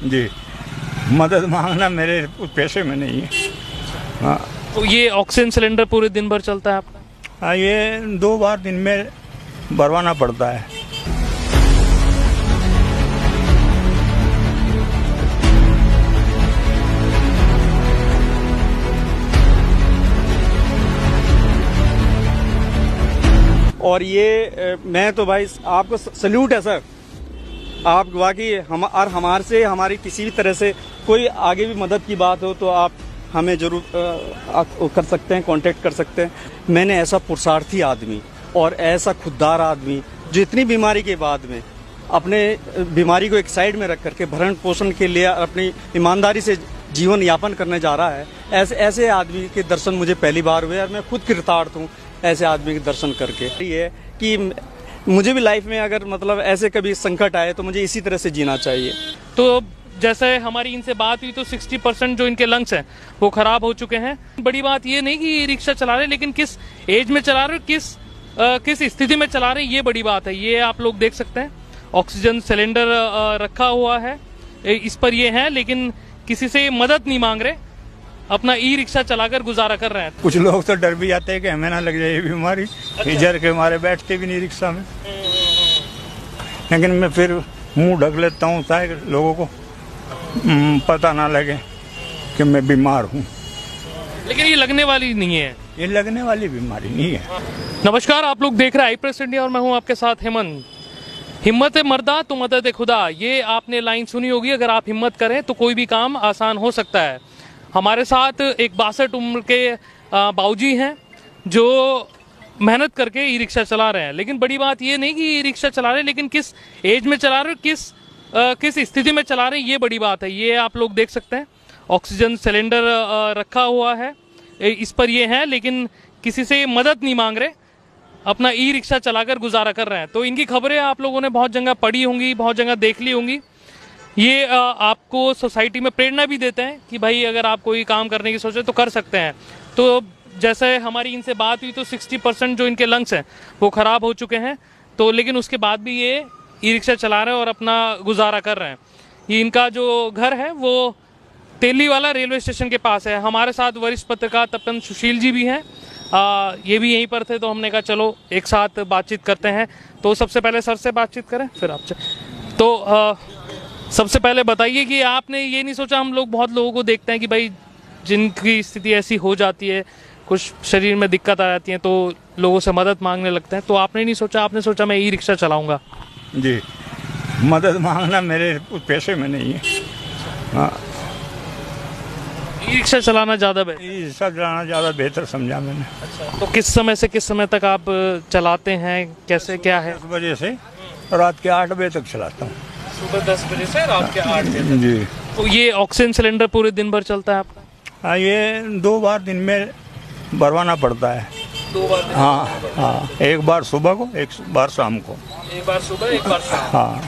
जी, मदद मांगना मेरे पैसे में नहीं है। हाँ। तो ये ऑक्सीजन सिलेंडर पूरे दिन भर चलता है आपका? हाँ, ये 2 बार दिन में भरवाना पड़ता है। और ये मैं तो भाई आपको सल्यूट है सर, आप वाकई और हमारे से हमारी किसी भी तरह से कोई आगे भी मदद की बात हो तो आप हमें जरूर कर सकते हैं, कांटेक्ट कर सकते हैं। मैंने ऐसा पुरुषार्थी आदमी और ऐसा खुददार आदमी जो इतनी बीमारी के बाद में अपने बीमारी को एक साइड में रख करके भरण पोषण के लिए अपनी ईमानदारी से जीवन यापन करने जा रहा है, ऐसे आदमी के दर्शन मुझे पहली बार हुए और मैं खुद कृतार्थ हूँ ऐसे आदमी के दर्शन करके। ये कि मुझे भी लाइफ में अगर मतलब ऐसे कभी संकट आए तो मुझे इसी तरह से जीना चाहिए। तो जैसे हमारी इनसे बात हुई तो 60% जो इनके लंग्स हैं वो खराब हो चुके हैं। बड़ी बात ये नहीं कि रिक्शा चला रहे, लेकिन किस एज में चला रहे, किस स्थिति में चला रहे, ये बड़ी बात है। ये आप लोग देख सकते हैं, ऑक्सीजन सिलेंडर रखा हुआ है, इस पर ये है, लेकिन किसी से मदद नहीं मांग रहे, अपना ई रिक्शा चलाकर गुजारा कर रहे हैं। कुछ लोग तो डर भी जाते हैं कि हमें ना लग जाए ये बीमारी। डर के मारे बैठते भी नहीं रिक्शा में, लेकिन मैं फिर मुंह ढक लेता हूँ ताकि लोगों को पता ना लगे कि मैं बीमार हूँ। लेकिन ये लगने वाली नहीं है, ये लगने वाली बीमारी नहीं है। नमस्कार, आप लोग देख रहे हैं आई प्रेस इंडिया और मैं हूँ आपके साथ हेमंत। हिम्मत है मर्दा तो मदद है खुदा, ये आपने लाइन सुनी होगी। अगर आप हिम्मत करें तो कोई भी काम आसान हो सकता है। हमारे साथ एक 62 उम्र के बाऊजी हैं जो मेहनत करके ई रिक्शा चला रहे हैं। लेकिन बड़ी बात ये नहीं कि ई रिक्शा चला रहे, लेकिन किस एज में चला रहे, किस स्थिति में चला रहे, ये बड़ी बात है। ये आप लोग देख सकते हैं, ऑक्सीजन सिलेंडर रखा हुआ है, इस पर ये है, लेकिन किसी से मदद नहीं मांग रहे, अपना ई रिक्शा चलाकर गुजारा कर रहे हैं। तो इनकी खबरें आप लोगों ने बहुत जगह पढ़ी होंगी, बहुत जगह देख ली होंगी। ये आपको सोसाइटी में प्रेरणा भी देते हैं कि भाई अगर आप कोई काम करने की सोचे तो कर सकते हैं। तो जैसे हमारी इनसे बात हुई तो 60% जो इनके लंग्स हैं वो ख़राब हो चुके हैं, तो लेकिन उसके बाद भी ये ई रिक्शा चला रहे हैं और अपना गुजारा कर रहे हैं। ये इनका जो घर है वो तेलीवाला रेलवे स्टेशन के पास है। हमारे साथ वरिष्ठ पत्रकार तपन सुशील जी भी हैं, ये भी यहीं पर थे, तो हमने कहा चलो एक साथ बातचीत करते हैं। तो सबसे पहले सर से बातचीत करें, फिर आपसे। तो सबसे पहले बताइए कि आपने ये नहीं सोचा, हम लोग बहुत लोगों को देखते हैं कि भाई जिनकी स्थिति ऐसी हो जाती है, कुछ शरीर में दिक्कत आ जाती है तो लोगों से मदद मांगने लगते हैं, तो आपने नहीं सोचा, आपने सोचा मैं ई रिक्शा चलाऊंगा? जी, मदद मांगना मेरे पैसे में नहीं है। हाँ, ई रिक्शा चलाना ज़्यादा बेहतर समझा मैंने। अच्छा, तो किस समय से किस समय तक आप चलाते हैं, कैसे क्या है? 10 बजे से रात के 8 बजे तक चलाता हूँ। सुबह 10 बजे से रात के 8 बजे तक? जी। तो ये ऑक्सीजन सिलेंडर पूरे दिन भर चलता है आपका? हाँ, ये 2 बार दिन में भरवाना पड़ता है। 2 बार? हाँ, एक बार सुबह को, एक बार शाम को। एक बार सुबह, एक बार शाम? हाँ,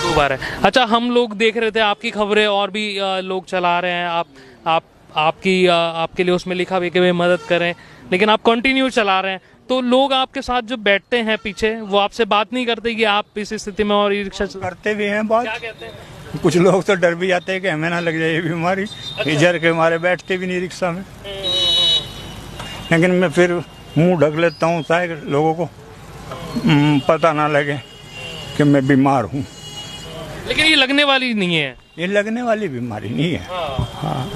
2 बार है। अच्छा, हम लोग देख रहे थे आपकी खबरें, और भी लोग चला रहे हैं, आपके लिए उसमें लिखा भी कि वे मदद करें, लेकिन आप कंटिन्यू चला रहे हैं। तो लोग आपके साथ जो बैठते हैं पीछे, वो आपसे बात नहीं करते कि आप इस स्थिति में और ई रिक्शा करते भी हैं बात। क्या कहते हैं? कुछ लोग तो डर भी जाते हैं कि हमें ना लग जाए ये बीमारी। डर के मारे बैठते भी नहीं रिक्शा में, लेकिन मैं फिर मुंह ढक लेता हूँ ताकि लोगों को पता ना लगे कि मैं बीमार हूँ। लेकिन ये लगने वाली नहीं है, ये लगने वाली बीमारी नहीं है। हाँ,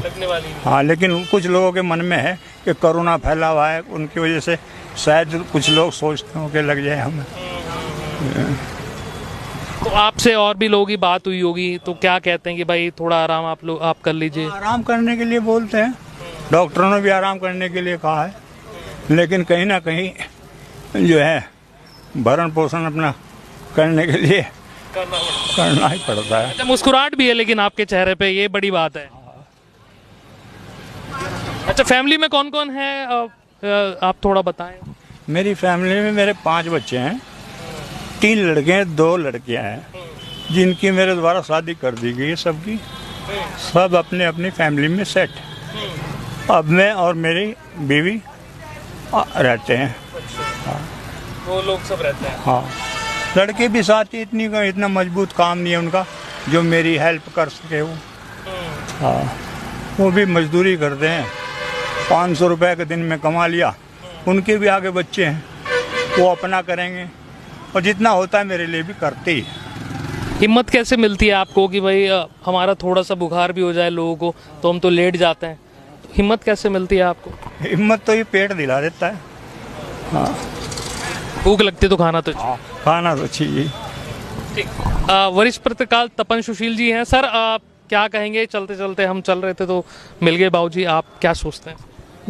लगने वाली नहीं। हाँ, लेकिन कुछ लोगों के मन में है कि कोरोना फैला हुआ है, उनकी वजह से शायद कुछ लोग सोचते हो कि लग जाए हमें। तो आपसे और भी लोगों की बात हुई होगी, तो क्या कहते हैं कि भाई थोड़ा आराम आप कर लीजिए? आराम करने के लिए बोलते हैं, डॉक्टरों ने भी आराम करने के लिए कहा है, लेकिन कहीं ना कहीं जो है भरण पोषण अपना करने के लिए करना ही पड़ता है। अच्छा, मुस्कुराहट भी है लेकिन आपके चेहरे पे, ये बड़ी बात है। अच्छा, फैमिली में कौन कौन है, आप थोड़ा बताएं। मेरी फैमिली में मेरे 5 बच्चे हैं, 3 लड़के हैं, 2 लड़कियां हैं, जिनकी मेरे द्वारा शादी कर दी गई है। सबकी सब अपने अपनी फैमिली में सेट। अब मैं और मेरी बीवी रहते हैं। वो लोग सब रहते हैं? हाँ, लड़के भी साथ ही, इतना मजबूत काम नहीं है उनका, जो मेरी हेल्प कर सके वो। हाँ, वो भी मजदूरी करते हैं, 500 रुपये के दिन में कमा लिया, उनके भी आगे बच्चे हैं, वो अपना करेंगे और जितना होता है मेरे लिए भी करते ही। हिम्मत कैसे मिलती है आपको कि भाई हमारा थोड़ा सा बुखार भी हो जाए लोगों को तो हम तो लेट जाते हैं, तो हिम्मत कैसे मिलती है आपको? हिम्मत तो ये पेट दिला देता है। हाँ, भूख लगती है तो खाना तो चाहिए। हाँ, खाना तो चाहिए। ठीक। वरिष्ठ पत्रकार तपन सुशील जी हैं। सर आप क्या कहेंगे? चलते चलते हम चल रहे थे तो मिल गए बाबूजी, आप क्या सोचते हैं?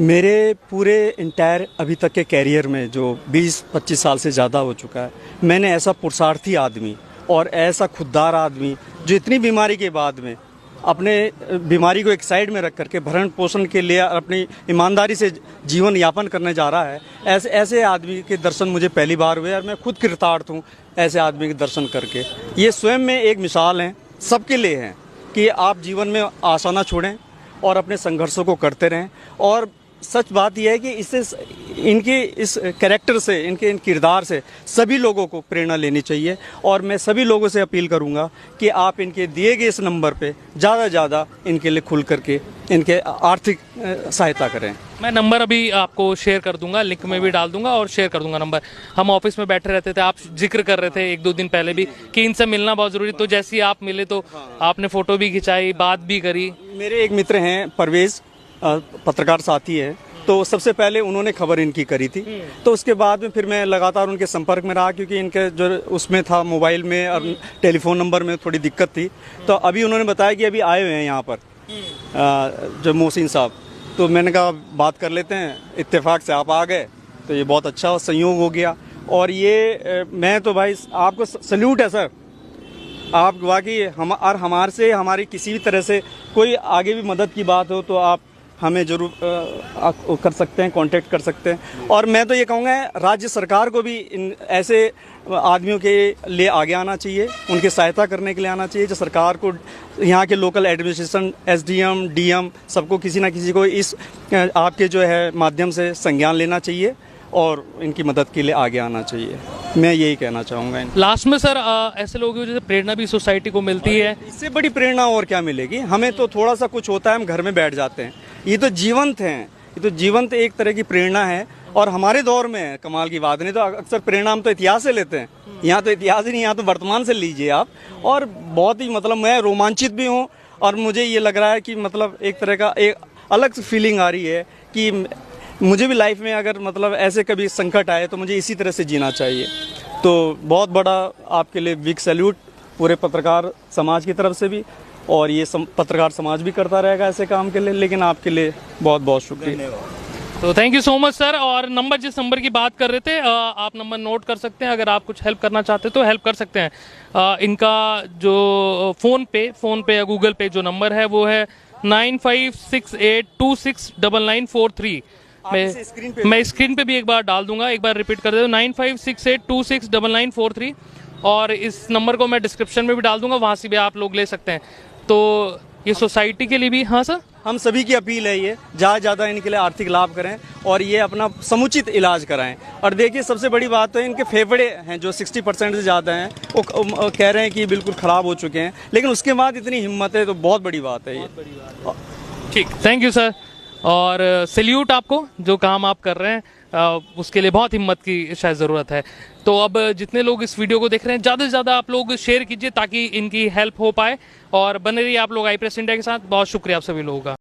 मेरे पूरे इंटायर अभी तक के कैरियर में जो 20-25 साल से ज़्यादा हो चुका है, मैंने ऐसा पुरुषार्थी आदमी और ऐसा खुददार आदमी जो इतनी बीमारी के बाद में अपने बीमारी को एक साइड में रख करके भरण पोषण के लिए अपनी ईमानदारी से जीवन यापन करने जा रहा है, ऐसे आदमी के दर्शन मुझे पहली बार हुए और मैं खुद कृतार्थ हूँ ऐसे आदमी के दर्शन करके। ये स्वयं में एक मिसाल है, सबके लिए है कि आप जीवन में आशा ना छोड़ें और अपने संघर्षों को करते रहें। और सच बात यह है कि इससे इनके इस कैरेक्टर से, इनके इन किरदार से सभी लोगों को प्रेरणा लेनी चाहिए। और मैं सभी लोगों से अपील करूंगा कि आप इनके दिए गए इस नंबर पे ज़्यादा से ज़्यादा इनके लिए खुल करके इनके आर्थिक सहायता करें। मैं नंबर अभी आपको शेयर कर दूंगा, लिंक में भी डाल दूंगा और शेयर कर दूंगा नंबर। हम ऑफिस में बैठे रहते थे, आप जिक्र कर रहे थे 1-2 दिन पहले भी कि इनसे मिलना बहुत ज़रूरी, तो जैसे ही आप मिले तो आपने फ़ोटो भी खिंचाई, बात भी करी। मेरे एक मित्र हैं परवेज़, पत्रकार साथी है, तो सबसे पहले उन्होंने खबर इनकी करी थी, तो उसके बाद में फिर मैं लगातार उनके संपर्क में रहा क्योंकि इनके जो उसमें था मोबाइल में और टेलीफोन नंबर में थोड़ी दिक्कत थी। तो अभी उन्होंने बताया कि अभी आए हुए हैं यहाँ पर जो मोहसिन साहब, तो मैंने कहा बात कर लेते हैं, इत्तेफाक से आप आ गए तो ये बहुत अच्छा संयोग हो गया। और ये मैं तो भाई आपको सल्यूट है सर, आप वाकई हमारे से हमारी किसी भी तरह से कोई आगे भी मदद की बात हो तो आप हमें जरूर कर सकते हैं, कांटेक्ट कर सकते हैं। और मैं तो ये कहूँगा राज्य सरकार को भी इन ऐसे आदमियों के लिए आगे आना चाहिए, उनकी सहायता करने के लिए आना चाहिए। जो सरकार को यहाँ के लोकल एडमिनिस्ट्रेशन, एसडीएम, डीएम सबको किसी ना किसी को इस आपके जो है माध्यम से संज्ञान लेना चाहिए और इनकी मदद के लिए आगे आना चाहिए। मैं यही कहना चाहूँगा। लास्ट में सर ऐसे लोगों की जैसे प्रेरणा भी सोसाइटी को मिलती है, इससे बड़ी प्रेरणा और क्या मिलेगी हमें? तो थोड़ा सा कुछ होता है हम घर में बैठ जाते हैं, ये तो जीवंत हैं, ये तो जीवंत एक तरह की प्रेरणा है। और हमारे दौर में है, कमाल की बात नहीं तो अक्सर प्रेरणा हम तो इतिहास से लेते हैं, यहाँ तो इतिहास ही नहीं, यहाँ तो वर्तमान से लीजिए आप। और बहुत ही मतलब मैं रोमांचित भी हूँ और मुझे ये लग रहा है कि मतलब एक तरह का एक अलग फीलिंग आ रही है कि मुझे भी लाइफ में अगर मतलब ऐसे कभी संकट आए तो मुझे इसी तरह से जीना चाहिए। तो बहुत बड़ा आपके लिए बिग सैल्यूट पूरे पत्रकार समाज की तरफ से भी, और ये पत्रकार समाज भी करता रहेगा ऐसे काम के लिए, लेकिन आपके लिए बहुत बहुत शुक्रिया। तो thank you so much sir. और नंबर, जिस नंबर की बात कर रहे थे आप नंबर नोट कर सकते हैं, अगर आप कुछ हेल्प करना चाहते हैं तो हेल्प कर सकते हैं। इनका जो फ़ोन पे या गूगल पे जो नंबर है वो है 9568269943। मैं स्क्रीन पे भी एक बार डाल दूंगा, एक बार रिपीट कर देता हूँ, 9568269943। और इस नंबर को मैं डिस्क्रिप्शन में भी डाल दूंगा, वहाँ से भी आप लोग ले सकते हैं। तो ये सोसाइटी के लिए भी, हाँ सर, हम सभी की अपील है ये ज़्यादा ज़्यादा इनके लिए आर्थिक लाभ करें और ये अपना समुचित इलाज कराएं। और देखिए सबसे बड़ी बात तो इनके फेफड़े हैं जो 60% से ज़्यादा हैं, वो कह रहे हैं कि बिल्कुल ख़राब हो चुके हैं, लेकिन उसके बाद इतनी हिम्मत है तो बहुत बड़ी बात है ये। ठीक, थैंक यू सर। और सैल्यूट आपको, जो काम आप कर रहे हैं उसके लिए बहुत हिम्मत की शायद ज़रूरत है। तो अब जितने लोग इस वीडियो को देख रहे हैं, ज़्यादा से ज़्यादा आप लोग शेयर कीजिए ताकि इनकी हेल्प हो पाए। और बने रहिए आप लोग आई प्रेस इंडिया के साथ। बहुत शुक्रिया आप सभी लोगों का।